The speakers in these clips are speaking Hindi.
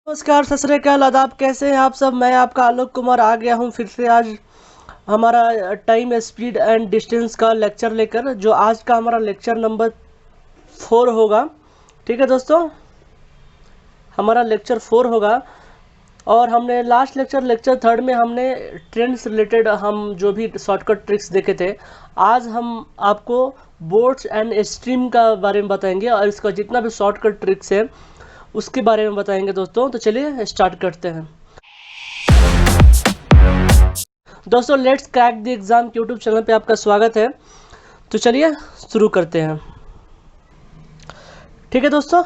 नमस्कार, सत श्री अकाल, आदाब। कैसे हैं आप सब? मैं आपका आलोक कुमार आ गया हूं फिर से आज हमारा टाइम स्पीड एंड डिस्टेंस का लेक्चर लेकर, जो आज का हमारा लेक्चर नंबर 4 होगा। ठीक है दोस्तों, हमारा लेक्चर 4 होगा। और हमने लास्ट लेक्चर 3 में हमने ट्रेंड से रिलेटेड हम जो भी शॉर्टकट ट्रिक्स देखे थे, आज हम आपको बोट्स एंड स्ट्रीम का बारे में बताएंगे और इसका जितना भी शॉर्टकट ट्रिक्स है उसके बारे में बताएंगे दोस्तों। तो चलिए स्टार्ट करते हैं दोस्तों। Let's crack the exam YouTube channel पे आपका स्वागत है। तो चलिए शुरू करते हैं। ठीक है दोस्तों,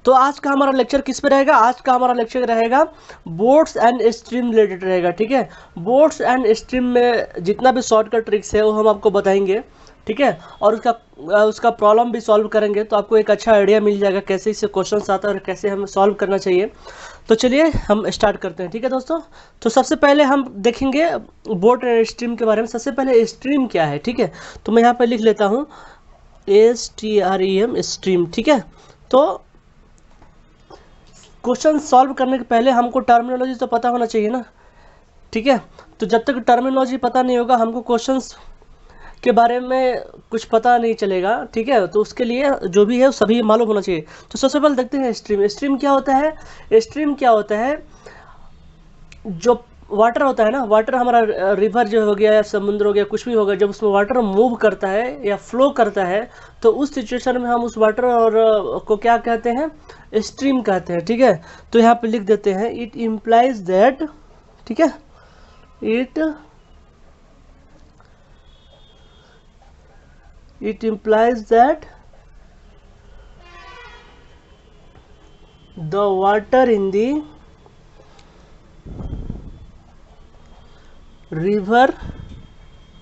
तो आज का हमारा लेक्चर किस पे रहेगा? आज का हमारा लेक्चर रहेगा बोट्स एंड स्ट्रीम रिलेटेड रहेगा। ठीक है, बोट्स एंड स्ट्रीम में जितना भी शॉर्टकट ट्रिक्स है वो हम आपको बताएंगे। ठीक है, और उसका प्रॉब्लम भी सॉल्व करेंगे, तो आपको एक अच्छा आइडिया मिल जाएगा कैसे इससे क्वेश्चंस आता है और कैसे हमें सॉल्व करना चाहिए। तो चलिए हम स्टार्ट करते हैं। ठीक है दोस्तों, तो सबसे पहले हम देखेंगे बोट एंड स्ट्रीम के बारे में। सबसे पहले स्ट्रीम क्या है? ठीक है, तो मैं यहाँ पे लिख लेता हूँ STREM, स्ट्रीम। ठीक है, तो क्वेश्चन सॉल्व करने के पहले हमको टर्मिनोलॉजी तो पता होना चाहिए ना। ठीक है, तो जब तक टर्मिनोलॉजी पता नहीं होगा हमको क्वेश्चंस के बारे में कुछ पता नहीं चलेगा। ठीक है, तो उसके लिए जो भी है सभी मालूम होना चाहिए। तो सबसे पहले देखते हैं स्ट्रीम। स्ट्रीम क्या होता है? स्ट्रीम क्या होता है? जो वाटर होता है ना, वाटर हमारा रिवर जो हो गया या समुद्र हो गया, कुछ भी होगा, जब उसमें वाटर मूव करता है या फ्लो करता है तो उस सिचुएशन में हम उस वाटर और को क्या कहते हैं? स्ट्रीम कहते हैं। ठीक है, तो यहाँ पे लिख देते हैं इट इम्प्लाइज दैट। ठीक है, it implies that the water in the river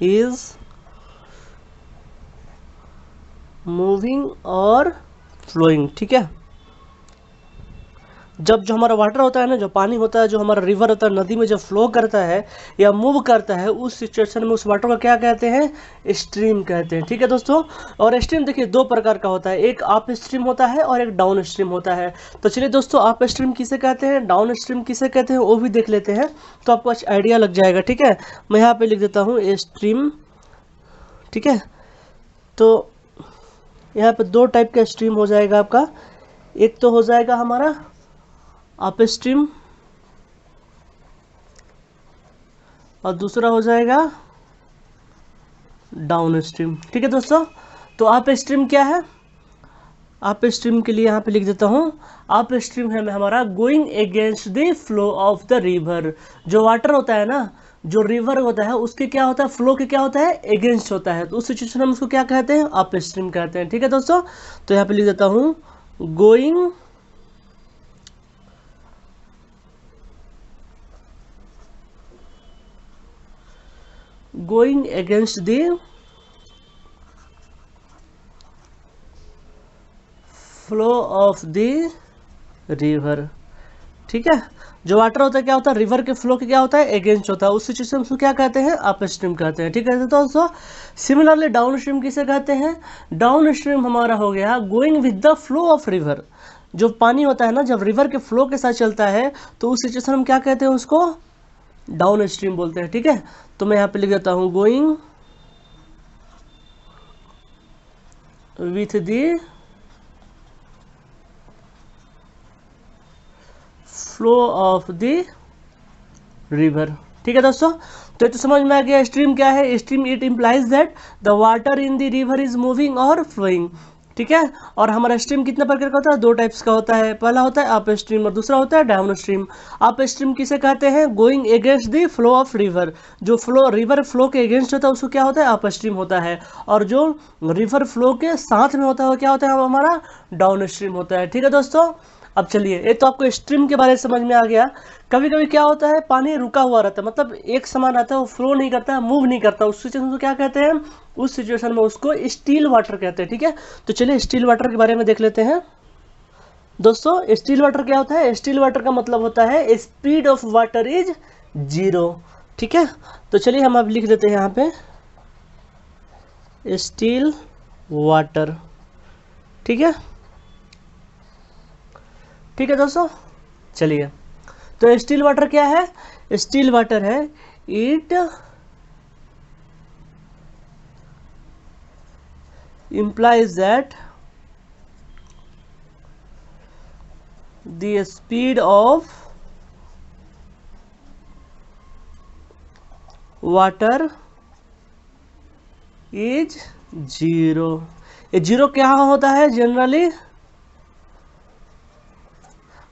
is moving or flowing। ठीक है, जब जो हमारा वाटर होता है ना, जो पानी होता है, जो हमारा रिवर होता है, नदी में जब फ्लो करता है या मूव करता है, उस सिचुएशन में उस वाटर को क्या कहते हैं? स्ट्रीम कहते हैं। ठीक है दोस्तों, और स्ट्रीम देखिए दो प्रकार का होता है, एक अप स्ट्रीम होता है और एक डाउन स्ट्रीम होता है। तो चलिए दोस्तों, अप स्ट्रीम किसे कहते हैं, डाउन स्ट्रीम किसे कहते हैं, वो भी देख लेते हैं, तो आपको अच्छा आइडिया लग जाएगा। ठीक है, मैं यहाँ पे लिख देता हूँ स्ट्रीम। ठीक है, तो यहाँ पे दो टाइप का स्ट्रीम हो जाएगा आपका। एक तो हो जाएगा हमारा अप स्ट्रीम और दूसरा हो जाएगा डाउन स्ट्रीम। ठीक है दोस्तों, तो अप स्ट्रीम क्या है? अप स्ट्रीम के लिए यहाँ पे लिख देता हूँ, अप स्ट्रीम है हमारा going against the flow of the river. जो वाटर होता है ना, जो रिवर होता है, उसके क्या होता है? फ्लो के क्या होता है? अगेंस्ट होता है। तो उस सिचुएशन में उसको क्या कहते हैं? अप स्ट्रीम कहते हैं। ठीक है दोस्तों, तो यहाँ पे लिख देता हूँ going against the flow of the river. ठीक है, जो वाटर होता है क्या होता है? रिवर के फ्लो के क्या होता है? अगेंस्ट होता है। उस सिचुएशन में उसको क्या कहते हैं? अप स्ट्रीम कहते हैं। ठीक है दोस्तों, सिमिलरली डाउन स्ट्रीम किसे कहते हैं? डाउन स्ट्रीम हमारा हो गया going with the flow of river. जो पानी होता है ना, जब रिवर के फ्लो के साथ चलता है तो उस सिचुएशन में क्या कहते हैं? उसको डाउन स्ट्रीम बोलते हैं। ठीक है, तो मैं यहाँ पे लिख देता हूँ going with the flow of the river. ठीक है दोस्तों, तो ये तो समझ में आ गया स्ट्रीम क्या है। Stream it implies that the water in the river is moving और फ्लोइंग। ठीक है, और हमारा स्ट्रीम कितने प्रकार का होता है? दो टाइप्स का होता है। पहला होता है अप स्ट्रीम और दूसरा होता है डाउन स्ट्रीम। अप स्ट्रीम किसे कहते हैं? Going against the flow of river. जो फ्लो रिवर फ्लो के अगेंस्ट होता है उसको क्या होता है? अप स्ट्रीम होता है। और जो रिवर फ्लो के साथ में होता है वो क्या होता है? हमारा डाउन स्ट्रीम होता है। ठीक है दोस्तों, अब चलिए, ये तो आपको स्ट्रीम के बारे में समझ में आ गया। कभी कभी क्या होता है, पानी रुका हुआ रहता है, मतलब एक समान रहता है, वो फ्लो नहीं करता है, मूव नहीं करता, उस सिचुएशन को क्या कहते हैं? उस सिचुएशन में उसको स्टील वाटर कहते हैं। ठीक है, तो चलिए स्टील वाटर के बारे में देख लेते हैं। दोस्तों, स्टील वाटर क्या होता है? स्टील वाटर का मतलब होता है स्पीड ऑफ वाटर इज 0। ठीक है, तो चलिए हम अब लिख देते हैं यहाँ पे स्टील वाटर। ठीक है, ठीक है दोस्तों, चलिए तो स्टिल वाटर क्या है? स्टिल वाटर है it implies that the speed of water is zero. ये जीरो क्या होता है? जनरली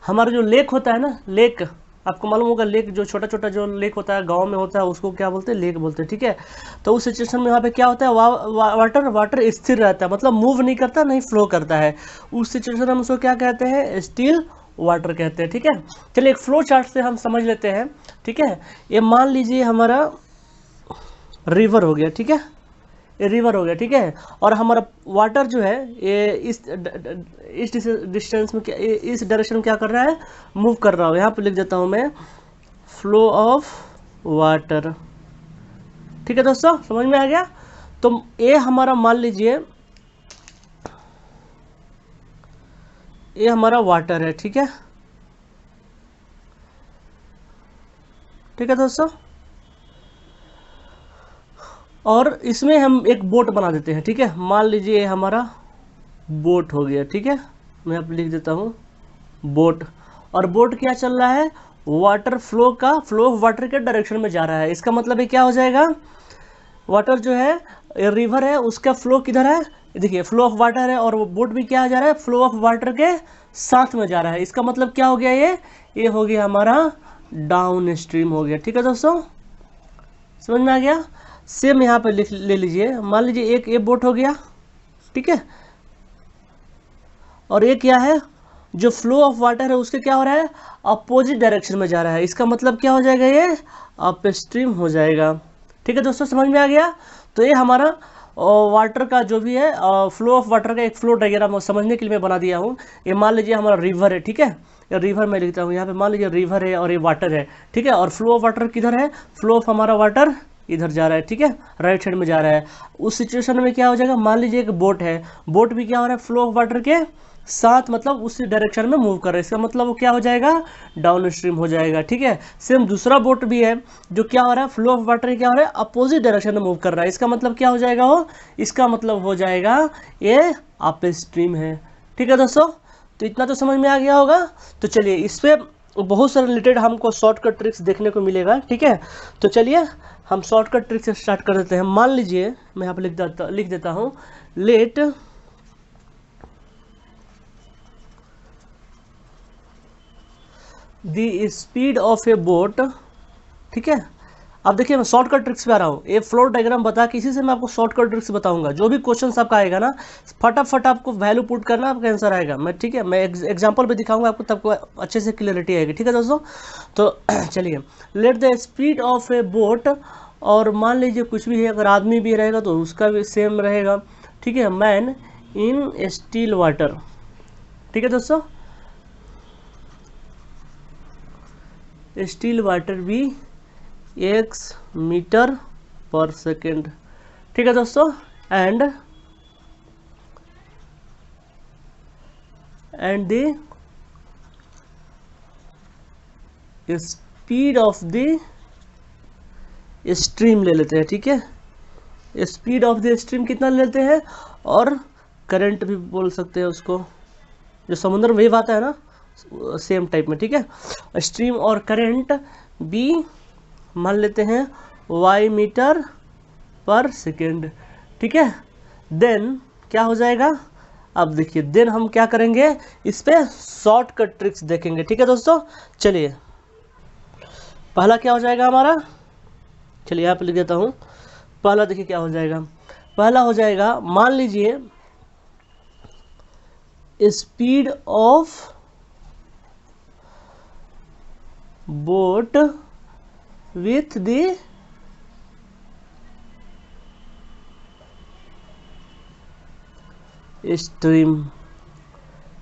हमारा जो लेक होता है ना, लेक, आपको मालूम होगा लेक, जो छोटा छोटा जो लेक होता है गांव में होता है उसको क्या बोलते हैं? लेक बोलते हैं, ठीक है। तो उस सिचुएशन में यहाँ पे क्या होता है? वाटर स्थिर रहता है, मतलब मूव नहीं करता, नहीं फ्लो करता है। उस सिचुएशन में हम उसको क्या कहते हैं? स्टिल वाटर कहते हैं, ठीक है। चलिए एक फ्लो चार्ट से हम समझ लेते हैं, ठीक है। ये मान लीजिए हमारा रिवर हो गया, ठीक है, ये रिवर हो गया, ठीक है। और हमारा वाटर जो है ये इस डिस्टेंस में इस डायरेक्शन में क्या कर रहा है? मूव कर रहा हूँ। यहाँ पे लिख देता हूँ मैं फ्लो ऑफ वाटर, ठीक है दोस्तों, समझ में आ गया। तो ये हमारा मान लीजिए ये हमारा वाटर है, ठीक है, ठीक है दोस्तों। और इसमें हम एक बोट बना देते हैं, ठीक है। मान लीजिए हमारा बोट हो गया, ठीक है, मैं अब लिख देता हूँ बोट। और बोट क्या चल रहा है? वाटर फ्लो ऑफ वाटर के डायरेक्शन में जा रहा है। इसका मतलब ये क्या हो जाएगा? वाटर जो है रिवर है, उसका फ्लो किधर है? देखिए फ्लो ऑफ वाटर है, और वो बोट भी क्या जा रहा है? फ्लो ऑफ वाटर के साथ में जा रहा है। इसका मतलब क्या हो गया? ये हो गया हमारा डाउन स्ट्रीम हो गया, ठीक है दोस्तों, समझ में आ गया। सेम यहाँ पे ले लीजिए, मान लीजिए एक ये बोट हो गया, ठीक है, और ये क्या है? जो फ्लो ऑफ वाटर है उसके क्या हो रहा है? अपोजिट डायरेक्शन में जा रहा है। इसका मतलब क्या हो जाएगा? ये अप स्ट्रीम हो जाएगा, ठीक है दोस्तों, समझ में आ गया। तो ये हमारा वाटर का जो भी है फ्लो ऑफ वाटर का एक फ्लो डायग्राम समझने के लिए मैं बना दिया हूँ। ये मान लीजिए हमारा रिवर है, ठीक है, ये रिवर मैं लिखता हूँ यहाँ पे, मान लीजिए रिवर है और ये वाटर है, ठीक है। और फ्लो ऑफ वाटर किधर है? फ्लो ऑफ हमारा वाटर इधर जा रहा है, ठीक है, राइट साइड में जा रहा है। उस सिचुएशन में क्या हो जाएगा? मान लीजिए एक बोट है, बोट भी क्या हो रहा है? फ्लो ऑफ वाटर के साथ, मतलब उसी डायरेक्शन में मूव कर रहा है। इसका मतलब वो क्या हो जाएगा? डाउन स्ट्रीम हो जाएगा, ठीक है। सेम दूसरा बोट भी है जो क्या हो रहा है? फ्लो ऑफ वाटर क्या हो रहा है? अपोजिट डायरेक्शन में मूव कर रहा है। इसका मतलब क्या हो जाएगा? वो इसका मतलब हो जाएगा ये अप स्ट्रीम है, ठीक है दोस्तों। तो इतना तो समझ में आ गया होगा। तो चलिए इस पे बहुत सारे रिलेटेड हमको शॉर्टकट ट्रिक्स देखने को मिलेगा, ठीक है। तो चलिए हम शॉर्टकट ट्रिक से स्टार्ट कर देते हैं। मान लीजिए मैं यहाँ पे लिख देता हूँ late the speed of A boat, ठीक है। अब देखिए मैं शॉर्टकट ट्रिक्स पे आ रहा हूँ। ये फ्लोर डायग्राम बता के इसी से मैं आपको शॉर्टकट ट्रिक्स बताऊंगा। जो भी क्वेश्चन आपका आएगा ना, फटाफट आपको वैल्यू पुट करना, आपका आंसर आएगा। मैं ठीक है, मैं एग्जांपल पे दिखाऊंगा आपको, तब अच्छे से क्लियरिटी आएगी, ठीक है दोस्तों। तो चलिए late the speed of A boat, और मान लीजिए कुछ भी है, अगर आदमी भी रहेगा तो उसका भी सेम रहेगा, ठीक है। मैन इन स्टिल वाटर, ठीक है दोस्तों, स्टिल वाटर भी x मीटर पर सेकेंड, ठीक है दोस्तों। And the speed of the stream ले लेते हैं, ठीक है। स्पीड ऑफ द स्ट्रीम कितना ले लेते हैं, और करंट भी बोल सकते हैं उसको, जो समुद्र वेव आता है ना, सेम टाइप में, ठीक है। स्ट्रीम और करंट भी मान लेते हैं y मीटर पर सेकेंड, ठीक है। देन क्या हो जाएगा? अब देखिए देन हम क्या करेंगे, इस पे शॉर्टकट ट्रिक्स देखेंगे, ठीक है दोस्तों। चलिए पहला क्या हो जाएगा हमारा, चलिए यहाँ पे लिख देता हूँ। पहला देखिए क्या हो जाएगा, पहला हो जाएगा मान लीजिए speed of boat with the stream,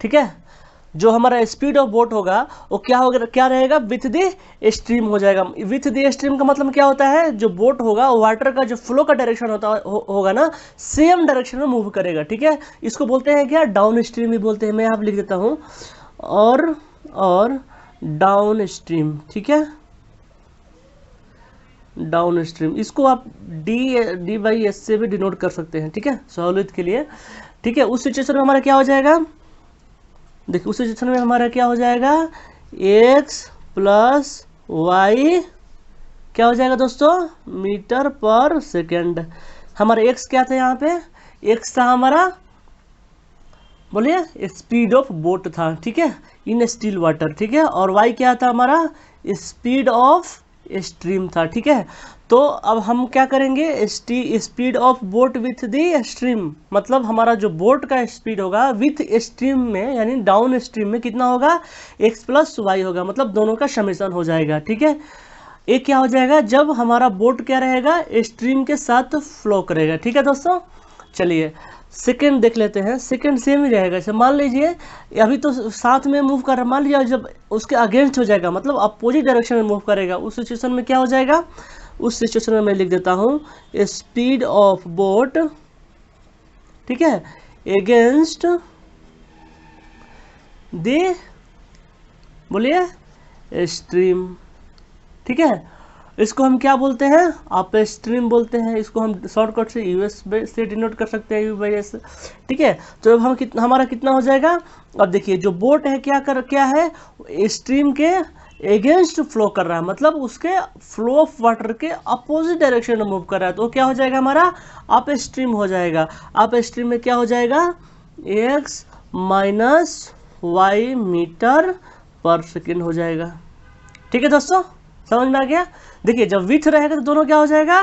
ठीक है। जो हमारा स्पीड ऑफ बोट होगा वो क्या होगा, क्या रहेगा? विथ द स्ट्रीम हो जाएगा। विथ द स्ट्रीम का मतलब क्या होता है? जो बोट होगा वाटर का जो फ्लो का डायरेक्शन होगा ना, सेम डायरेक्शन में मूव करेगा, ठीक है। इसको बोलते हैं क्या? डाउन स्ट्रीम भी बोलते हैं। मैं यहाँ लिख देता हूँ और डाउन स्ट्रीम, ठीक है, डाउन स्ट्रीम, इसको आप डी बाई एस से भी डिनोट कर सकते हैं, ठीक है, सहूलियत के लिए, ठीक है। उस सिचुएशन में हमारा क्या हो जाएगा, देखिए उस सिचुएशन में हमारा क्या हो जाएगा, x प्लस वाई क्या हो जाएगा दोस्तों, मीटर पर सेकेंड। हमारा x क्या था यहाँ पे, x था हमारा, बोलिए स्पीड ऑफ बोट था, ठीक है, इन स्टिल वाटर, ठीक है, और y क्या था हमारा, स्पीड ऑफ स्ट्रीम था, ठीक है। तो अब हम क्या करेंगे, speed of boat with the stream, मतलब हमारा जो बोट का स्पीड होगा विथ स्ट्रीम में, यानी डाउन स्ट्रीम में कितना होगा, x प्लस वाई होगा, मतलब दोनों का समेशन हो जाएगा, ठीक है। एक क्या हो जाएगा, जब हमारा बोट क्या रहेगा, स्ट्रीम के साथ फ्लो करेगा, ठीक है दोस्तों। चलिए सेकंड देख लेते हैं, सेकंड सेम ही रहेगा। जैसे मान लीजिए अभी तो साथ में मूव कर रहा है, मान लीजिए जब उसके अगेंस्ट हो जाएगा, मतलब अपोजिट डायरेक्शन में मूव करेगा, उस सिचुएशन में क्या हो जाएगा, उस सिचुएशन में मैं लिख देता हूँ स्पीड ऑफ बोट, ठीक है, अगेंस्ट द, बोलिए स्ट्रीम, ठीक है। इसको हम क्या बोलते हैं, अप स्ट्रीम बोलते हैं, इसको हम शॉर्टकट से यूएस से डिनोट कर सकते हैं, यू बाई एस, ठीक है। तो अब हम हमारा कितना हो जाएगा, अब देखिए जो बोट है क्या है, स्ट्रीम के अगेंस्ट फ्लो कर रहा है, मतलब उसके फ्लो ऑफ वाटर के अपोजिट डायरेक्शन में मूव कर रहा है, तो क्या हो जाएगा हमारा, अप स्ट्रीम हो जाएगा। अप स्ट्रीम में क्या हो जाएगा, x माइनस वाई मीटर पर सेकेंड हो जाएगा, ठीक है दोस्तों, समझ में आ गया। देखिए जब विथ रहेगा तो दोनों क्या हो जाएगा,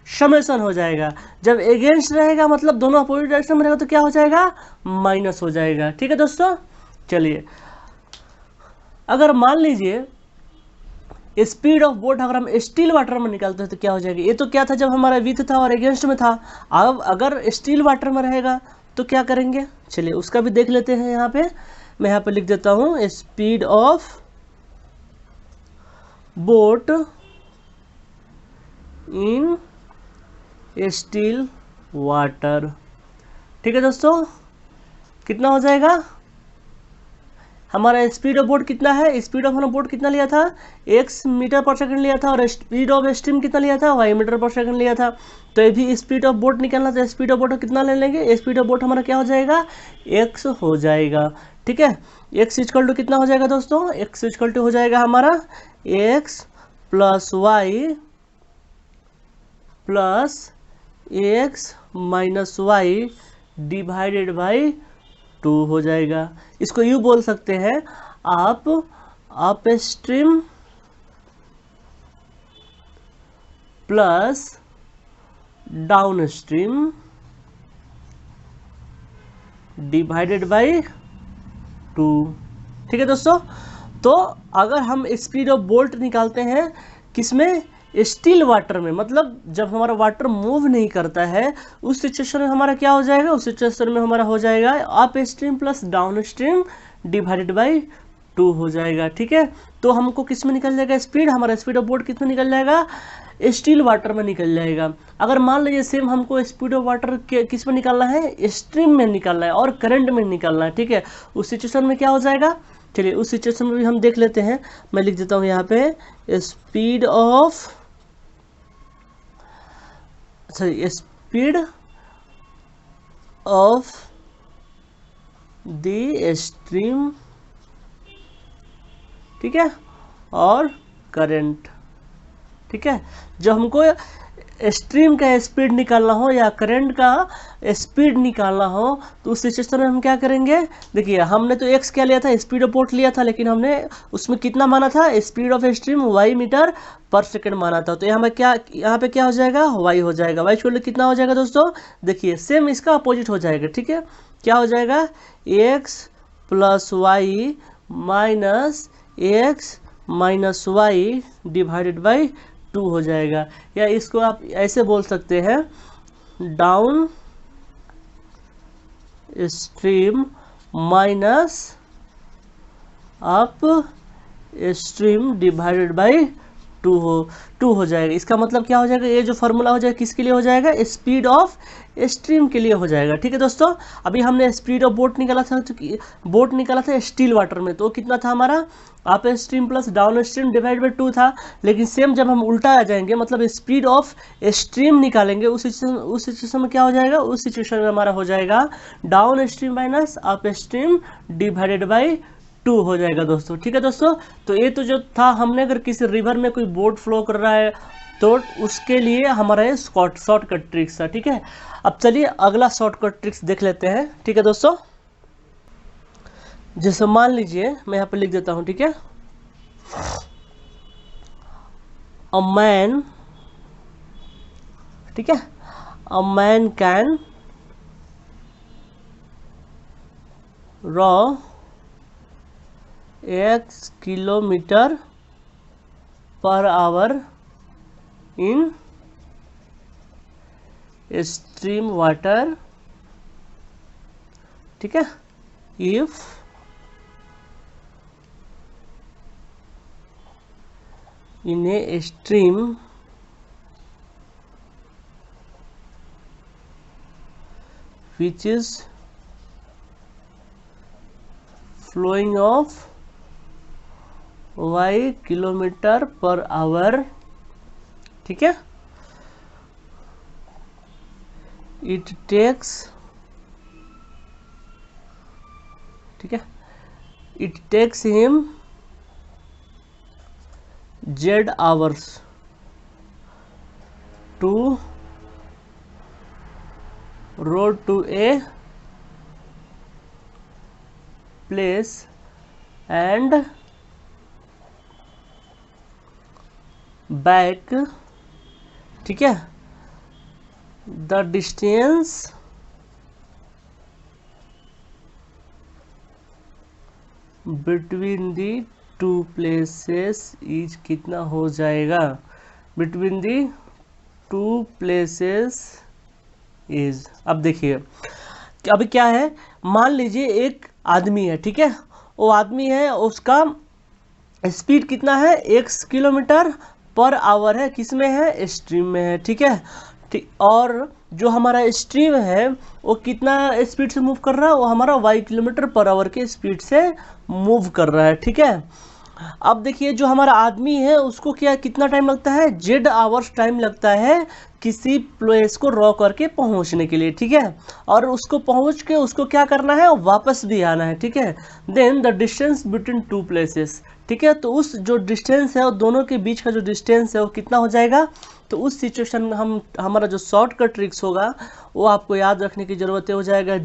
समेशन हो जाएगा, जब अगेंस्ट रहेगा मतलब दोनों अपोजिट डायरेक्शन में रहेगा तो क्या हो जाएगा, माइनस हो जाएगा, ठीक है दोस्तों। चलिए अगर मान लीजिए स्पीड ऑफ बोट अगर हम स्टील वाटर में निकालते हैं तो क्या हो जाएगा, ये तो क्या था जब हमारा विथ था और अगेंस्ट में था, अब अगर स्टील वाटर में रहेगा तो क्या करेंगे, चलिए उसका भी देख लेते हैं। यहाँ पे मैं यहाँ पे लिख देता हूँ speed of boat in still water, ठीक है दोस्तों, कितना हो जाएगा, हमारा स्पीड ऑफ बोट कितना है, स्पीड ऑफ बोट कितना लिया था, x मीटर पर सेकंड लिया था, और स्पीड ऑफ स्ट्रीम कितना लिया था, y मीटर पर सेकंड लिया था। तो ये भी स्पीड ऑफ बोट निकालना था, स्पीड ऑफ बोट कितना ले लेंगे, स्पीड ऑफ बोट हमारा क्या हो जाएगा, x हो जाएगा, ठीक है। x इक्वल टू कितना हो जाएगा दोस्तों, x इक्वल टू हो जाएगा हमारा x plus y plus x minus y divided by 2 हो जाएगा। इसको यूँ बोल सकते हैं आप upstream plus downstream divided by 2, ठीक है दोस्तों। तो अगर हम स्पीड ऑफ बोट निकालते हैं किसमें, स्टील वाटर में, मतलब जब हमारा वाटर मूव नहीं करता है उस सिचुएशन में हमारा क्या हो जाएगा, उस सिचुएशन में हमारा हो जाएगा up stream plus downstream divided by 2 हो जाएगा, ठीक है। तो हमको किस में निकल जाएगा स्पीड, हमारा स्पीड ऑफ बोट किस में निकल जाएगा, स्टील वाटर में निकल जाएगा। अगर मान लीजिए सेम हमको स्पीड ऑफ वाटर किस में निकालना है, स्ट्रीम में निकालना है और करंट में निकालना है, ठीक है। उस सिचुएशन में क्या हो जाएगा, चलिए उस सिचुएशन में भी हम देख लेते हैं। मैं लिख देता हूँ यहाँ पे speed of, sorry speed of the stream, ठीक है, और करंट, ठीक है। जब हमको स्ट्रीम का स्पीड निकालना हो या करंट का स्पीड निकालना हो तो उस सिचुएशन में हम क्या करेंगे, देखिए हमने तो x क्या लिया था, स्पीड ऑफ बोट लिया था, लेकिन हमने उसमें कितना माना था, speed of stream y metre पर सेकंड माना था। तो यहाँ पे क्या हो जाएगा, y हो जाएगा, y छोड़ कितना हो जाएगा दोस्तों, देखिए सेम इसका अपोजिट हो जाएगा, ठीक है। क्या हो जाएगा, x plus y minus x minus y divided by 2 हो जाएगा। या इसको आप ऐसे बोल सकते हैं down stream minus up stream divided by two हो जाएगा। इसका मतलब क्या हो जाएगा, ये जो फॉर्मूला हो जाएगा किसके लिए हो जाएगा, स्पीड ऑफ स्ट्रीम के लिए हो जाएगा। ठीक है दोस्तों, अभी हमने स्पीड ऑफ बोट निकाला था, तो बोट निकाला था स्टिल वाटर में, तो कितना था हमारा, up stream plus down stream divide by 2 था। लेकिन सेम जब हम उल्टा आ जाएंगे, मतलब स्पीड ऑफ स्ट्रीम निकालेंगे, उस सिचुएशन में क्या हो जाएगा, उस सिचुएशन में हमारा हो जाएगा down stream minus up stream divided by 2 हो जाएगा दोस्तों। ठीक है दोस्तों, तो ये तो जो था, हमने अगर किसी रिवर में कोई बोट फ्लो कर रहा है तो उसके लिए हमारा ये शॉर्टकट ट्रिक्स था। ठीक है, अब चलिए अगला शॉर्टकट ट्रिक्स देख लेते हैं। ठीक है दोस्तों, जैसे मान लीजिए मैं यहाँ पे लिख देता हूँ। ठीक है, अ मैन, ठीक है, a man can raw x kilometre पर आवर इन स्ट्रीम वाटर। ठीक है, if in a stream which is flowing of y kilometre पर आवर। ठीक है, it takes, ठीक है, it takes him z hours to row to a place and back। ठीक है, the distance between the two places is कितना हो जाएगा, between the two places is. अब देखिए अभी क्या है, मान लीजिए एक आदमी है। ठीक है, वो आदमी है, उसका स्पीड कितना है, x किलोमीटर पर आवर है, किस में है, स्ट्रीम में है। ठीक है, ठीक, और जो हमारा स्ट्रीम है वो कितना स्पीड से मूव कर रहा है, वो हमारा y किलोमीटर पर आवर के स्पीड से मूव कर रहा है। ठीक है, अब देखिए जो हमारा आदमी है उसको क्या कितना टाइम लगता है, z आवर्स टाइम लगता है किसी प्लेस को रॉ करके पहुंचने के लिए। ठीक है, और उसको पहुंच के उसको क्या करना है, वापस भी आना है। ठीक है, then the distance between two places. ठीक है, तो उस जो डिस्टेंस है, दोनों के बीच का जो डिस्टेंस है वो कितना हो जाएगा। तो उस सिचुएशन में हमारा जो शॉर्टकट ट्रिक्स होगा वो आपको याद रखने की ज़रूरत है, हो जाएगा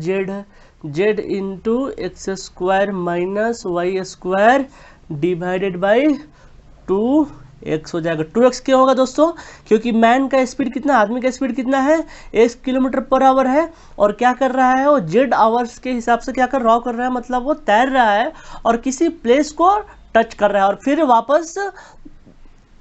z into x square minus y square divided by 2x हो जाएगा। 2x क्यों होगा दोस्तों, क्योंकि मैन का स्पीड कितना, आदमी का स्पीड कितना है, 1 किलोमीटर पर आवर है, और क्या कर रहा है वो z आवर्स के हिसाब से क्या कर रॉ कर रहा है, मतलब वो तैर रहा है और किसी प्लेस को टच कर रहा है और फिर वापस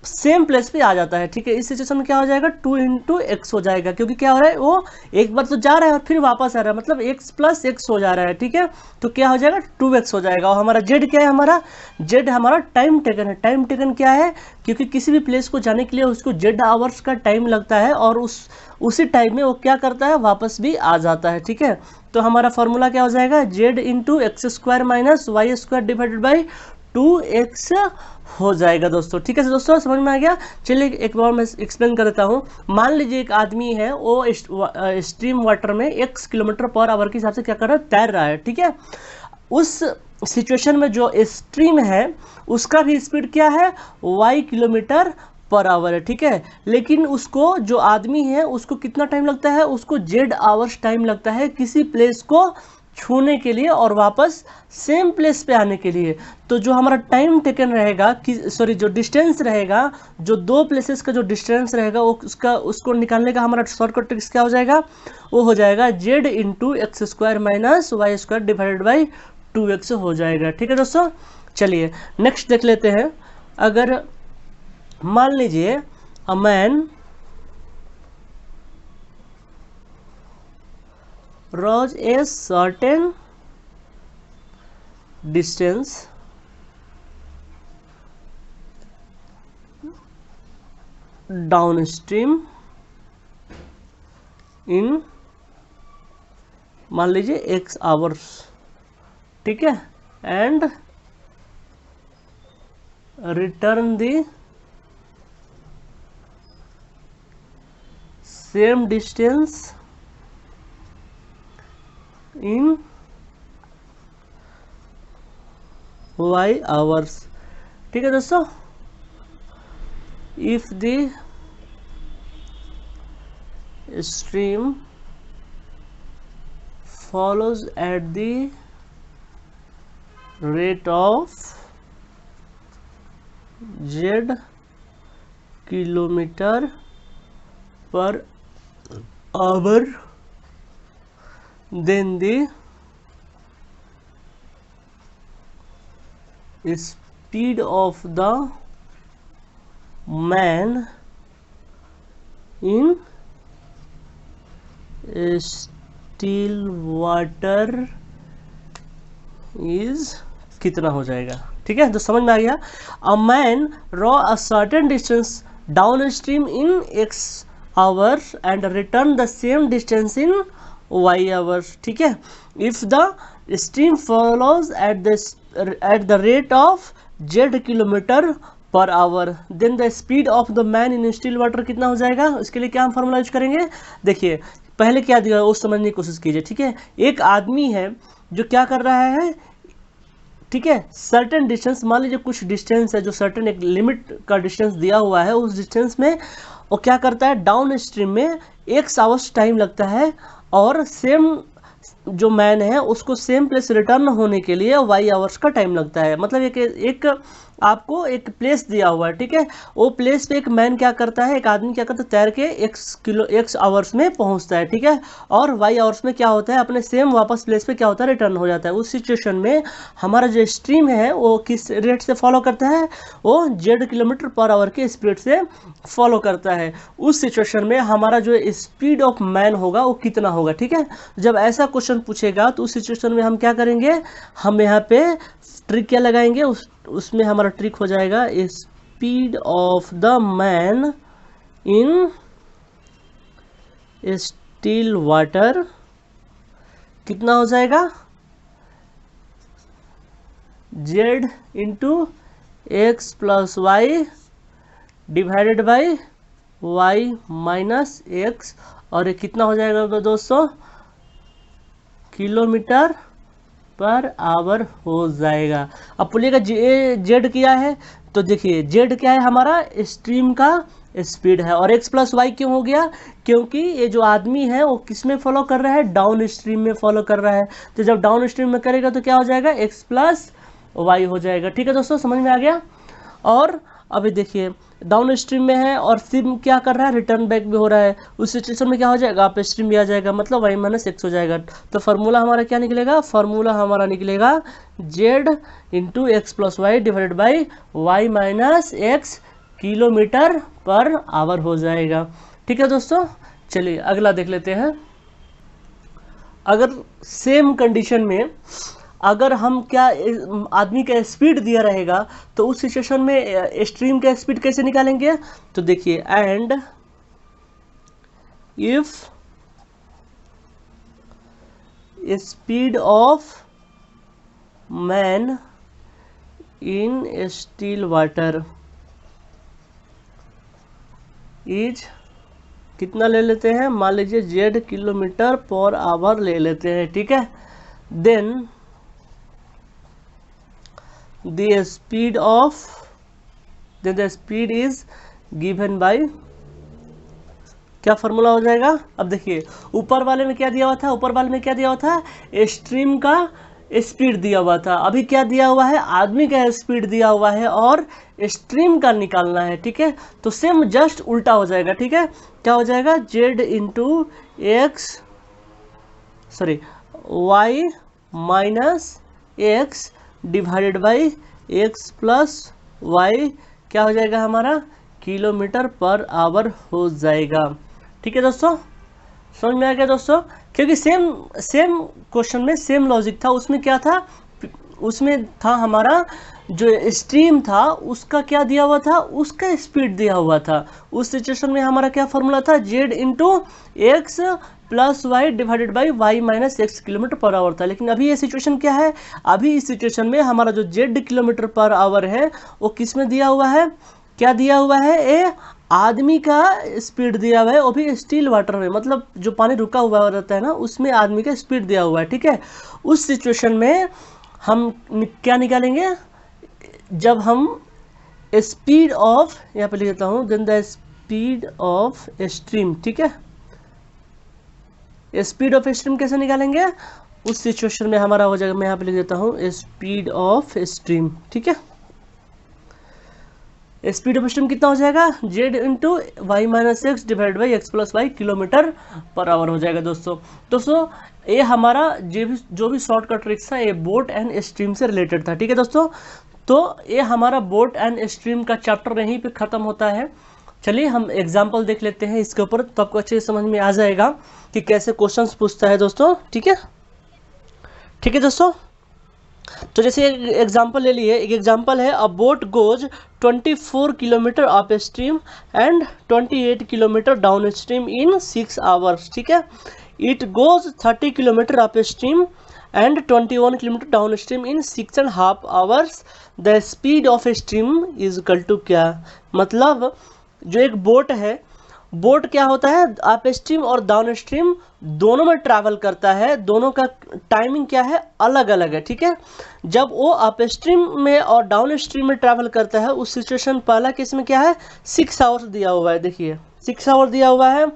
सेम प्लेस पे आ जाता है। ठीक है, इस सिचुएशन में क्या हो जाएगा, 2 इंटू एक्स हो जाएगा, क्योंकि क्या हो रहा है, वो एक बार तो जा रहा है और फिर वापस आ रहा है, मतलब x प्लस एक्स हो जा रहा है। ठीक है, तो क्या हो जाएगा, 2x हो जाएगा। और हमारा z क्या है, हमारा z हमारा टाइम टेकन है। टाइम टेकन क्या है, क्योंकि किसी भी प्लेस को जाने के लिए उसको z आवर्स का टाइम लगता है और उसी टाइम में वो क्या करता है, वापस भी आ जाता है। ठीक है, तो हमारा फॉर्मूला क्या हो जाएगा, z into x square minus y square divided by 2x हो जाएगा दोस्तों। ठीक है दोस्तों, समझ में आ गया। चलिए एक बार मैं एक्सप्लेन कर देता हूँ। मान लीजिए एक आदमी है, वो स्ट्रीम वाटर में x किलोमीटर पर आवर के हिसाब से क्या कर रहा है, तैर रहा है। ठीक है, उस सिचुएशन में जो स्ट्रीम है उसका भी स्पीड क्या है, y किलोमीटर पर आवर है। ठीक है, लेकिन उसको जो आदमी है उसको कितना टाइम लगता है, उसको z आवर्स टाइम लगता है किसी प्लेस को छूने के लिए और वापस सेम प्लेस पे आने के लिए। तो जो हमारा टाइम टेकन रहेगा कि सॉरी जो डिस्टेंस रहेगा, जो दो प्लेसेस का जो डिस्टेंस रहेगा वो उसको निकालने का हमारा शॉर्टकट ट्रिक्स क्या हो जाएगा, वो हो जाएगा z into x square minus y square divided by 2x हो जाएगा। ठीक है दोस्तों, चलिए नेक्स्ट देख लेते हैं। अगर मान लीजिए a man rows a certain distance down stream in, मान लीजिए x आवर्स, ठीक है, and return the same distance in y hours. ठीक है दोस्तों, if the stream follows at the rate of z kilometer per hour, then the speed of the man in still water is कितना हो जाएगा। ठीक है, तो समझ में आ गया। A man row a certain distance downstream in x hours and return the same distance in y hours. ठीक है, if the stream follows at the rate of z kilometre पर hour, then the speed of the man in still water कितना हो जाएगा। उसके लिए क्या हम फॉर्मूला यूज करेंगे, देखिए पहले क्या दिया है वो समझने की कोशिश कीजिए। ठीक है, एक आदमी है जो क्या कर रहा है, ठीक है, सर्टेन डिस्टेंस, मान लीजिए कुछ डिस्टेंस है जो सर्टेन एक लिमिट का डिस्टेंस दिया हुआ है, उस डिस्टेंस में वो क्या करता है, डाउन स्ट्रीम में x आवर्स टाइम लगता है, और सेम जो मैन है उसको सेम प्लेस रिटर्न होने के लिए y आवर्स का टाइम लगता है। मतलब एक आपको एक प्लेस दिया हुआ है, ठीक है, वो प्लेस पे एक मैन क्या करता है, एक आदमी क्या करता है, तैर के x आवर्स में पहुंचता है, ठीक है, और y आवर्स में क्या होता है, अपने सेम वापस प्लेस पे क्या होता है, रिटर्न हो जाता है। उस सिचुएशन में हमारा जो स्ट्रीम है वो किस रेट से फॉलो करता है, वो z किलोमीटर पर आवर के स्पीड से फॉलो करता है। उस सिचुएशन में हमारा जो स्पीड ऑफ मैन होगा वो कितना होगा। ठीक है, जब ऐसा क्वेश्चन पूछेगा तो उस सिचुएशन में हम क्या करेंगे, हम यहाँ पे ट्रिक क्या लगाएंगे, उसमें हमारा ट्रिक हो जाएगा speed of the man in still water कितना हो जाएगा, z into x plus y divided by y minus x, और ये कितना हो जाएगा दोस्तों, किलोमीटर पर आवर हो जाएगा। अब बोलिएगा जेड क्या है, तो देखिए जेड क्या है, हमारा स्ट्रीम का स्पीड है, और x प्लस वाई क्यों हो गया, क्योंकि ये जो आदमी है वो किस में फॉलो कर रहा है, डाउन स्ट्रीम में फॉलो कर रहा है। तो जब डाउन स्ट्रीम में करेगा तो क्या हो जाएगा, x प्लस वाई हो जाएगा। ठीक है दोस्तों, समझ में आ गया। और अभी देखिए डाउन स्ट्रीम में है और स्ट्रीम क्या कर रहा है, रिटर्न बैक भी हो रहा है, उस सिचुएशन में क्या हो जाएगा, अप स्ट्रीम भी आ जाएगा, मतलब y माइनस एक्स हो जाएगा। तो फार्मूला हमारा क्या निकलेगा, फार्मूला हमारा निकलेगा z into x plus y divided by y minus x kilometre पर आवर हो जाएगा। ठीक है दोस्तों, चलिए अगला देख लेते हैं। अगर सेम कंडीशन में अगर हम क्या आदमी का स्पीड दिया रहेगा तो उस सिचुएशन में स्ट्रीम का स्पीड कैसे निकालेंगे, तो देखिए and if speed of man in still water is कितना ले लेते हैं, मान लीजिए z किलोमीटर पर आवर ले लेते हैं। ठीक है, then the speed is given by, क्या फॉर्मूला हो जाएगा। अब देखिए ऊपर वाले में क्या दिया हुआ था, ऊपर वाले में क्या दिया हुआ था, स्ट्रीम का स्पीड दिया हुआ था, अभी क्या दिया हुआ है, आदमी का स्पीड दिया हुआ है और स्ट्रीम का निकालना है। ठीक है, तो सेम जस्ट उल्टा हो जाएगा। ठीक है, क्या हो जाएगा, z into x sorry y minus x divided by x plus y क्या हो जाएगा हमारा, किलोमीटर पर आवर हो जाएगा। ठीक है दोस्तों, समझ में आ गया दोस्तों, क्योंकि सेम क्वेश्चन में सेम लॉजिक था, उसमें क्या था, उसमें था हमारा जो स्ट्रीम था उसका क्या दिया हुआ था, उसका स्पीड दिया हुआ था। उस सिचुएशन में हमारा क्या फॉर्मूला था, z into x plus y divided by y minus x kilometre पर आवर था। लेकिन अभी ये सिचुएशन क्या है, अभी इस सिचुएशन में हमारा जो जेड किलोमीटर पर आवर है वो किस में दिया हुआ है, क्या दिया हुआ है, ए आदमी का स्पीड दिया हुआ है, वो भी स्टिल वाटर में, मतलब जो पानी रुका हुआ रहता है ना उसमें आदमी का स्पीड दिया हुआ है। ठीक है, उस सिचुएशन में हम क्या निकालेंगे, जब हम स्पीड ऑफ, यहाँ पे लिख देता हूँ, then the speed of stream. ठीक है, स्पीड ऑफ स्ट्रीम कैसे निकालेंगे, उस सिचुएशन में हमारा हो जाएगा, मैं यहाँ पे लिख देता हूँ स्पीड ऑफ स्ट्रीम। ठीक है, स्पीड ऑफ स्ट्रीम कितना हो जाएगा, z into y minus x divide by x plus y kilometre पर आवर हो जाएगा। दोस्तों ये हमारा जो भी शॉर्टकट ट्रिक्स था ये बोट एंड स्ट्रीम से रिलेटेड था। ठीक है दोस्तों, तो ये हमारा बोट एंड स्ट्रीम का चैप्टर यहीं पे ख़त्म होता है। चलिए हम एग्जाम्पल देख लेते हैं इसके ऊपर, तो आपको अच्छे से समझ में आ जाएगा कि कैसे क्वेश्चंस पूछता है दोस्तों। ठीक है दोस्तों, तो जैसे एक एग्जाम्पल ले लिए, एक एग्जाम्पल है, a boat goes 24 kilometre upstream and 28 kilometre downstream in 6 hours. ठीक है, it goes 30 kilometre upstream and 21 kilometre downstream in 6.5 hours. The speed of stream is equal to क्या, मतलब जो एक बोट है, बोट क्या होता है, अप स्ट्रीम और डाउन स्ट्रीम दोनों में ट्रैवल करता है, दोनों का टाइमिंग क्या है, अलग अलग है। ठीक है, जब वो अप स्ट्रीम में और डाउन स्ट्रीम में ट्रैवल करता है उस सिचुएशन, पहला केस में क्या है, 6 आवर्स दिया हुआ है, देखिए 6 आवर दिया हुआ है।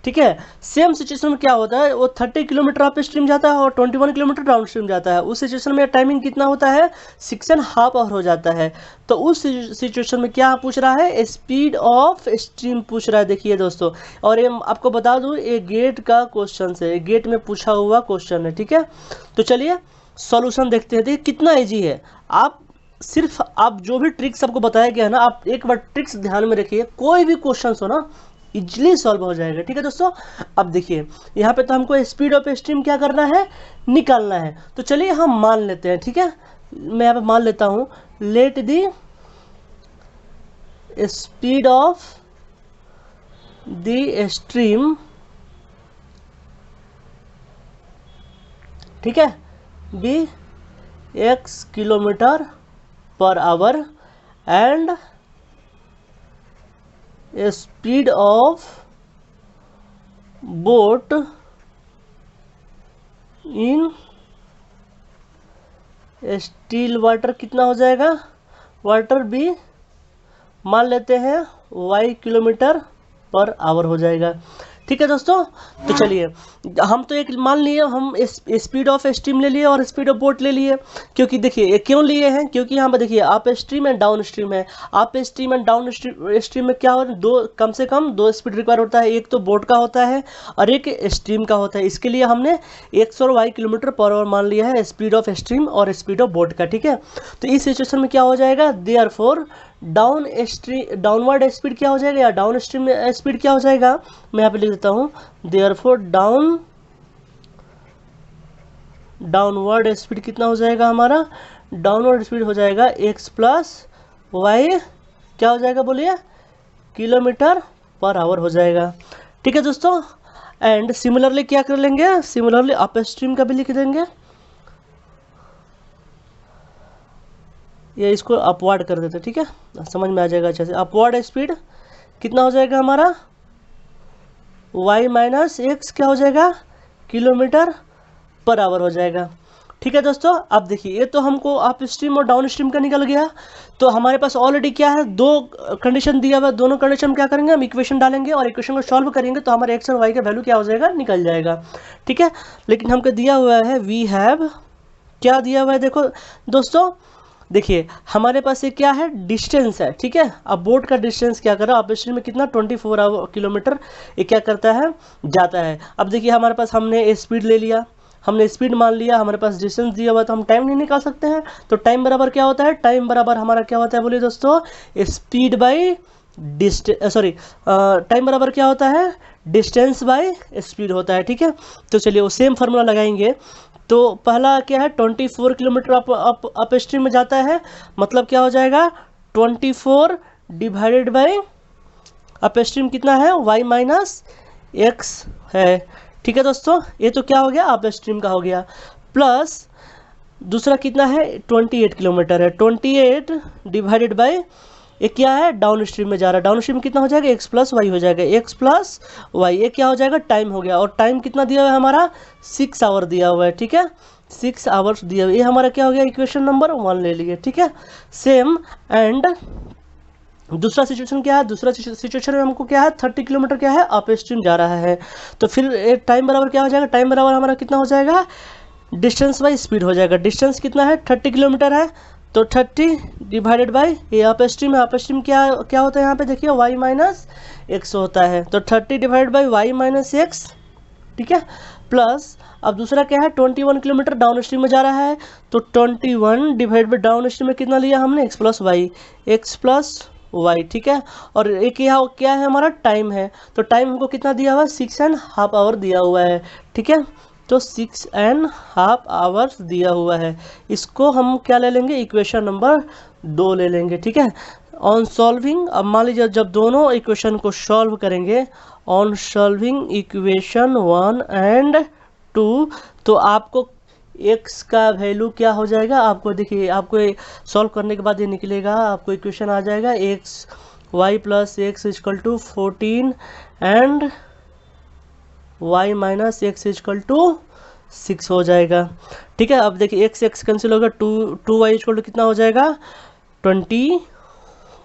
ठीक है, सेम सिचुएशन में क्या होता है, वो 30 किलोमीटर अप स्ट्रीम जाता है और 21 किलोमीटर डाउन स्ट्रीम जाता है। उस सिचुएशन में टाइमिंग कितना होता है, 6.5 आवर हो जाता है। तो उस सिचुएशन में क्या पूछ रहा है, स्पीड ऑफ स्ट्रीम पूछ रहा है। देखिए दोस्तों, और ये आपको बता दूं ये गेट का क्वेश्चन है, गेट में पूछा हुआ क्वेश्चन है। ठीक है, तो चलिए सॉल्यूशन देखते हैं। देखिए कितना ईजी है, आप जो भी ट्रिक्स आपको बताया गया है ना, आप एक बार ट्रिक्स ध्यान में रखिए, कोई भी क्वेश्चन हो ना इजिली सॉल्व हो जाएगा। ठीक है दोस्तों, अब देखिए यहाँ पे तो हमको स्पीड ऑफ स्ट्रीम क्या करना है, निकालना है। तो चलिए हम मान लेते हैं। ठीक है, मैं यहाँ पे मान लेता हूँ, let the speed of the stream, ठीक है, बी x किलोमीटर पर hour and speed of boat in still water कितना हो जाएगा, वाटर भी मान लेते हैं y किलोमीटर पर आवर हो जाएगा। ठीक है दोस्तों, तो चलिए हम तो एक मान लिए, हम स्पीड ऑफ स्ट्रीम ले लिए और स्पीड ऑफ बोट ले लिए, क्योंकि देखिए ये क्यों लिए हैं, क्योंकि यहाँ पर देखिए upstream and downstream है। Upstream and downstream में क्या हो, कम से कम 2 स्पीड रिक्वायर होता है, एक तो बोट का होता है और एक स्ट्रीम का होता है। इसके लिए हमने 100 वाई किलोमीटर पर आवर मान लिया है, स्पीड ऑफ स्ट्रीम और स्पीड ऑफ बोट का। ठीक है, तो इस सिचुएशन में क्या हो जाएगा, देयरफॉर डाउनवर्ड स्पीड क्या हो जाएगा, या डाउन स्ट्रीम स्पीड क्या हो जाएगा, मैं यहाँ पे लिख देता हूँ, देयरफॉर डाउनवर्ड स्पीड कितना हो जाएगा, हमारा डाउनवर्ड स्पीड हो जाएगा x प्लस वाई, क्या हो जाएगा बोलिए, किलोमीटर पर आवर हो जाएगा। ठीक है दोस्तों, एंड सिमिलरली क्या कर लेंगे, सिमिलरली अप स्ट्रीम का भी लिख देंगे, ये इसको अपवर्ड कर देते। ठीक है, समझ में आ जाएगा अच्छे से। अपवर्ड स्पीड कितना हो जाएगा हमारा, y माइनस एक्स क्या हो जाएगा, किलोमीटर पर आवर हो जाएगा। ठीक है दोस्तों, अब देखिए ये तो हमको अप स्ट्रीम और डाउन स्ट्रीम का निकल गया, तो हमारे पास ऑलरेडी क्या है, 2 कंडीशन दिया हुआ है, दोनों कंडीशन में क्या करेंगे, हम इक्वेशन डालेंगे और इक्वेशन को सॉल्व करेंगे तो हमारे एक्स और वाई का वैल्यू क्या हो जाएगा, निकल जाएगा। ठीक है, लेकिन हमको दिया हुआ है, वी हैव, क्या दिया हुआ है, देखो दोस्तों, देखिए हमारे पास ये क्या है, डिस्टेंस है। ठीक है, अब बोट का डिस्टेंस क्या कर रहा है, अप स्ट्रीम में कितना 24 किलोमीटर ये क्या करता है, जाता है। अब देखिए हमारे पास हमने स्पीड ले लिया, हमने स्पीड मान लिया, हमारे पास डिस्टेंस दिया हुआ, तो हम टाइम नहीं निकाल सकते हैं। तो टाइम बराबर क्या होता है, टाइम बराबर हमारा क्या होता है बोलिए दोस्तों, स्पीड बाई टाइम बराबर क्या होता है, डिस्टेंस बाई स्पीड होता है। ठीक है, तो चलिए वो सेम फार्मूला लगाएंगे, तो पहला क्या है 24 किलोमीटर अप स्ट्रीम में जाता है, मतलब क्या हो जाएगा 24 डिवाइडेड बाई अप स्ट्रीम कितना है y माइनस एक्स है। ठीक है दोस्तों, ये तो क्या हो गया अप स्ट्रीम का हो गया, प्लस दूसरा कितना है 28 किलोमीटर है, 28 डिवाइडेड बाई ये क्या है डाउन स्ट्रीम में जा रहा है, डाउन स्ट्रीम में कितना हो जाएगा x प्लस वाई हो जाएगा, x प्लस वाई, ये क्या हो जाएगा टाइम हो गया, और टाइम कितना दिया हुआ है हमारा 6 आवर दिया हुआ है। ठीक है 6 आवर्स दिया हुआ है, ये हमारा क्या हो गया इक्वेशन नंबर 1 ले लिए। ठीक है सेम एंड दूसरा सिचुएशन क्या है, दूसरा सिचुएशन में हमको क्या है 30 किलोमीटर क्या है अप स्ट्रीम जा रहा है, तो फिर टाइम बराबर क्या हो जाएगा, टाइम बराबर हमारा कितना हो जाएगा डिस्टेंस बाई स्पीड हो जाएगा। डिस्टेंस कितना है 30 किलोमीटर है, तो 30 डिवाइडेड बाई ये अप स्ट्रीम है, अप स्ट्रीम क्या क्या होता है यहाँ पे देखिए y माइनस एक्स होता है, तो 30 divided by y minus x. ठीक है प्लस अब दूसरा क्या है 21 किलोमीटर डाउन स्ट्रीम में जा रहा है, तो 21 डिवाइड बाई डाउन स्ट्रीम में कितना लिया हमने x प्लस वाई। ठीक है और एक यहाँ क्या है हमारा टाइम है, तो टाइम हमको कितना दिया हुआ है 6.5 आवर दिया हुआ है। ठीक है तो 6.5 आवर्स दिया हुआ है, इसको हम क्या ले लेंगे इक्वेशन नंबर 2 ले लेंगे। ठीक है ऑन सॉल्विंग, अब मान लीजिए जब दोनों इक्वेशन को सॉल्व करेंगे, ऑन सॉल्विंग इक्वेशन 1 एंड 2, तो आपको x का वैल्यू क्या हो जाएगा, आपको देखिए आपको सॉल्व करने के बाद ये निकलेगा, आपको इक्वेशन आ जाएगा x y plus x equal to 14 and y minus x equal to 6 हो जाएगा। ठीक है अब देखिए x कैंसिल होगा, 2y इजकल टू कितना हो जाएगा 20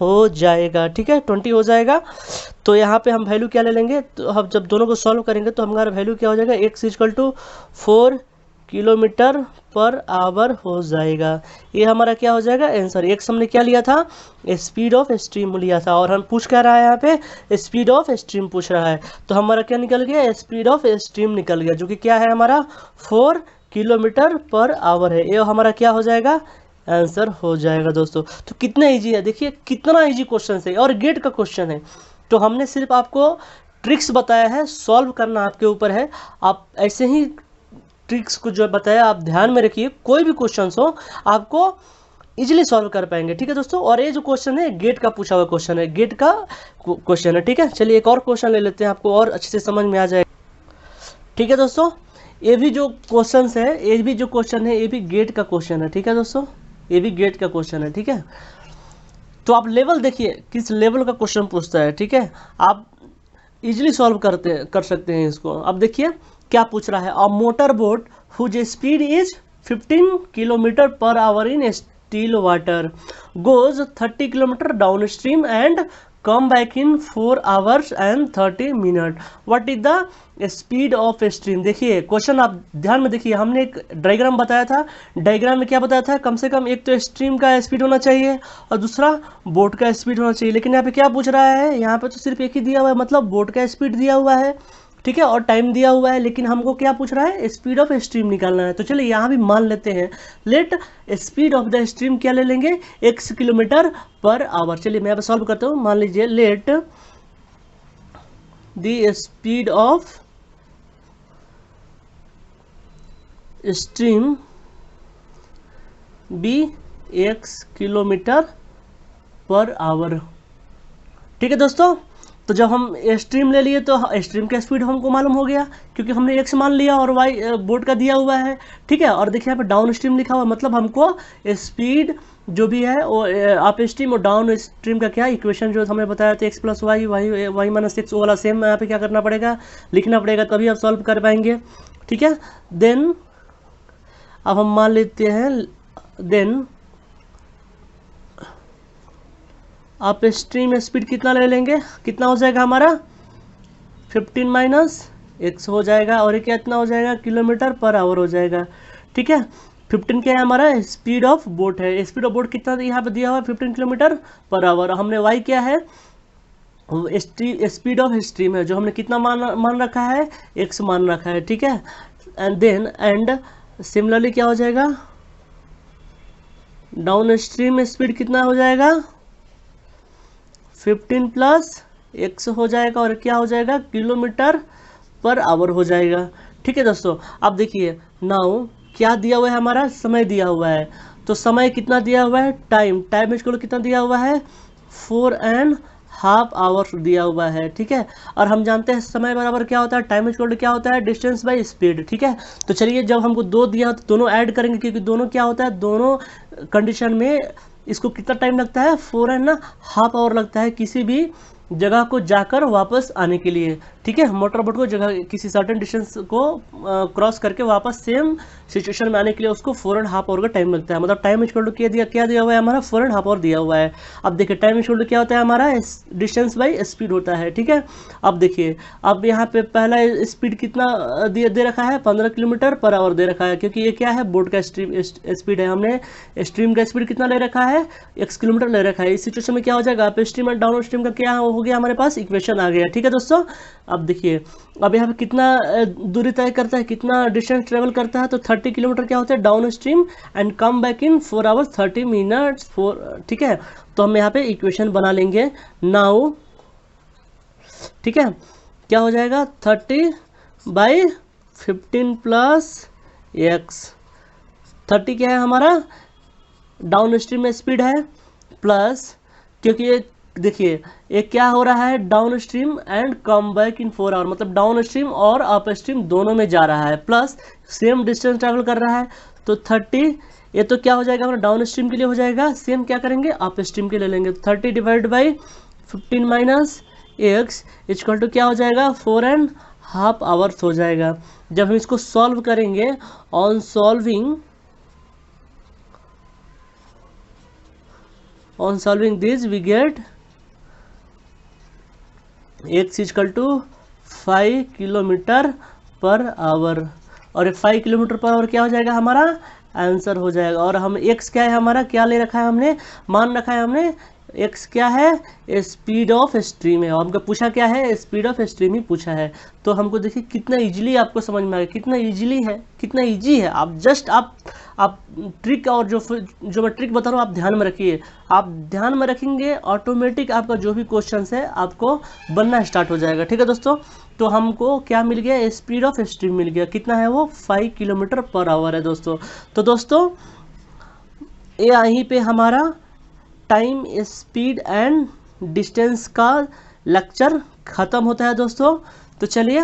हो जाएगा। ठीक है 20 हो जाएगा, तो यहाँ पे हम वैल्यू क्या ले लेंगे, तो हम जब दोनों को सॉल्व करेंगे तो हमारा वैल्यू क्या हो जाएगा x इजकल टू 4 किलोमीटर पर आवर हो जाएगा। ये हमारा क्या हो जाएगा आंसर। एक्स हमने क्या लिया था स्पीड ऑफ स्ट्रीम लिया था, और हम पूछ क्या रहा है यहाँ पे स्पीड ऑफ स्ट्रीम पूछ रहा है, तो हमारा क्या निकल गया स्पीड ऑफ स्ट्रीम निकल गया, जो कि क्या है हमारा 4 किलोमीटर पर आवर है। ये हमारा क्या हो जाएगा आंसर हो जाएगा दोस्तों। तो कितना ईजी है, देखिए कितना ईजी क्वेश्चन है और गेट का क्वेश्चन है, तो हमने सिर्फ आपको ट्रिक्स बताया है, सॉल्व करना आपके ऊपर है। आप ऐसे ही ट्रिक्स को जो बताया आप ध्यान में रखिए, कोई भी क्वेश्चन हो आपको इजीली सॉल्व कर पाएंगे। ठीक है दोस्तों, और ये जो क्वेश्चन है गेट का पूछा हुआ क्वेश्चन है, गेट का क्वेश्चन है। ठीक है चलिए एक और क्वेश्चन ले लेते हैं, आपको और अच्छे से समझ में आ जाएगा। ठीक है दोस्तों, ये भी जो क्वेश्चन है ये भी जो क्वेश्चन है ये भी गेट का क्वेश्चन है। ठीक है दोस्तों, ये भी गेट का क्वेश्चन है। ठीक है तो आप लेवल देखिए किस लेवल का क्वेश्चन पूछता है। ठीक है आप इजीली सॉल्व कर सकते हैं इसको। अब देखिए क्या पूछ रहा है, a motor boat whose speed is 15 kilometre पर hour in still water goes 30 kilometre downstream and come back in 4 hours and 30 minute, what is the speed of stream. देखिए क्वेश्चन आप ध्यान में देखिए, हमने एक डायग्राम बताया था, डायग्राम में क्या बताया था कम से कम एक तो स्ट्रीम का स्पीड होना चाहिए और दूसरा बोट का स्पीड होना चाहिए, लेकिन यहाँ पे क्या पूछ रहा है, यहाँ पे तो सिर्फ एक ही दिया हुआ है, मतलब बोट का स्पीड दिया हुआ है। ठीक है और टाइम दिया हुआ है, लेकिन हमको क्या पूछ रहा है स्पीड ऑफ स्ट्रीम निकालना है। तो चलिए यहाँ भी मान लेते हैं, let speed of the stream क्या ले लेंगे x किलोमीटर पर आवर। चलिए मैं अब सॉल्व करता हूँ, मान लीजिए let the speed of stream be x kilometre पर आवर। ठीक है दोस्तों, तो जब हम स्ट्रीम ले लिए तो स्ट्रीम का स्पीड हमको मालूम हो गया, क्योंकि हमने x मान लिया और y बोट का दिया हुआ है। ठीक है और देखिए यहाँ पे डाउन स्ट्रीम लिखा हुआ, मतलब हमको स्पीड जो भी है वो अप स्ट्रीम और डाउन स्ट्रीम का क्या इक्वेशन जो हमें बताया था x plus y y minus x वाला सेम यहाँ पे क्या करना पड़ेगा लिखना पड़ेगा, तभी आप सॉल्व कर पाएंगे। ठीक है देन अब हम मान लेते हैं, देन आप स्ट्रीम स्पीड कितना ले लेंगे, कितना हो जाएगा हमारा 15 माइनस एक्स हो जाएगा, और ये कितना हो जाएगा किलोमीटर पर आवर हो जाएगा। ठीक है 15 क्या है हमारा स्पीड ऑफ बोट है, स्पीड ऑफ बोट कितना यहाँ पे दिया हुआ है 15 किलोमीटर पर आवर। हमने वाई क्या है स्पीड ऑफ स्ट्रीम है, जो हमने कितना मान रखा है एक्स मान रखा है। ठीक है एंड देन एंड सिमिलरली क्या हो जाएगा डाउन स्ट्रीम स्पीड कितना हो जाएगा 15 प्लस एक्स हो जाएगा, और क्या हो जाएगा किलोमीटर पर आवर हो जाएगा। ठीक है दोस्तों, अब देखिए नाउ क्या दिया हुआ है, हमारा समय दिया हुआ है। तो समय कितना दिया हुआ है, टाइम इक्वल कितना दिया हुआ है, 4.5 आवर्स दिया हुआ है। ठीक है, और हम जानते हैं समय बराबर क्या होता है, टाइम इक्वल क्या होता है, डिस्टेंस बाई स्पीड। ठीक है, तो चलिए जब हमको 2 दिया तो दोनों ऐड करेंगे, क्योंकि दोनों क्या होता है, दोनों कंडीशन में इसको कितना टाइम लगता है, 4.5 आवर लगता है किसी भी जगह को जाकर वापस आने के लिए। ठीक है, मोटर बोट को जगह किसी सर्टेन डिस्टेंस को क्रॉस करके वापस सेम सिचुएशन में आने के लिए उसको 4.5 आवर का टाइम लगता है। मतलब टाइम इक्वल टू क्या दिया हुआ है, हमारा 4.5 आवर दिया हुआ है। अब देखिए टाइम इक्वल टू क्या होता है, हमारा डिस्टेंस बाई स्पीड होता है। ठीक है, अब देखिए अब यहाँ पे पहला स्पीड कितना दे रखा है, 15 किलोमीटर पर आवर दे रखा है, क्योंकि ये क्या है, बोट का स्पीड है। हमने स्ट्रीम का स्पीड कितना ले रखा है, x किलोमीटर ले रखा है। इस सिचुएशन में क्या हो जाएगा, अप स्ट्रीम और डाउन स्ट्रीम का क्या हो गया, हमारे पास इक्वेशन आ गया। ठीक है दोस्तों, अब देखिए अब यहाँ पे कितना दूरी तय करता है, कितना डिस्टेंस ट्रेवल करता है, तो 30 किलोमीटर क्या होता है downstream and come back in 4 hours 30 minutes 4। ठीक है, तो हम यहाँ पे इक्वेशन बना लेंगे नाउ। ठीक है, क्या हो जाएगा, 30/15 प्लस x। 30 क्या है हमारा डाउन स्ट्रीम में स्पीड है, प्लस क्योंकि ये देखिए ये क्या हो रहा है, downstream and come back in 4 hour, मतलब डाउन स्ट्रीम और अप स्ट्रीम दोनों में जा रहा है, प्लस सेम डिस्टेंस ट्रैवल कर रहा है। तो 30 ये तो क्या हो जाएगा, हमारा डाउन स्ट्रीम के लिए हो जाएगा, सेम क्या करेंगे अप स्ट्रीम के लिए लेंगे। 30 divide by 15 minus x equal to क्या हो जाएगा, 4.5 आवर्स हो जाएगा। जब हम इसको सॉल्व करेंगे, on solving this we get x equal to 5 kilometre पर आवर, और 5 किलोमीटर पर आवर क्या हो जाएगा, हमारा आंसर हो जाएगा। और हम x क्या है, हमारा क्या ले रखा है, हमने मान रखा है, हमने x क्या है, स्पीड ऑफ स्ट्रीम है। और हमको पूछा क्या है, स्पीड ऑफ स्ट्रीम ही पूछा है। तो हमको देखिए कितना इजीली आपको समझ में आ गया, कितना इजीली है, कितना इजी है। आप जस्ट आप ट्रिक और जो मैं ट्रिक बता रहा हूँ आप ध्यान में रखिए। आप ध्यान में रखेंगे ऑटोमेटिक आपका जो भी क्वेश्चन है आपको बनना स्टार्ट हो जाएगा। ठीक है दोस्तों, तो हमको क्या मिल गया, स्पीड ऑफ स्ट्रीम मिल गया, कितना है वो 5 किलोमीटर पर आवर है दोस्तों। तो दोस्तों ये यहीं पे हमारा टाइम स्पीड एंड डिस्टेंस का लेक्चर ख़त्म होता है दोस्तों। तो चलिए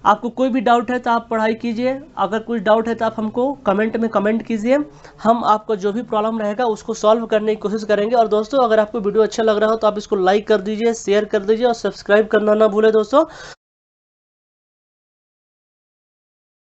आपको कोई भी डाउट है तो आप पढ़ाई कीजिए, अगर कुछ डाउट है तो आप हमको कमेंट में कमेंट कीजिए, हम आपको जो भी प्रॉब्लम रहेगा उसको सॉल्व करने की कोशिश करेंगे। और दोस्तों अगर आपको वीडियो अच्छा लग रहा हो तो आप इसको लाइक कर दीजिए, शेयर कर दीजिए और सब्सक्राइब करना ना भूलें दोस्तों।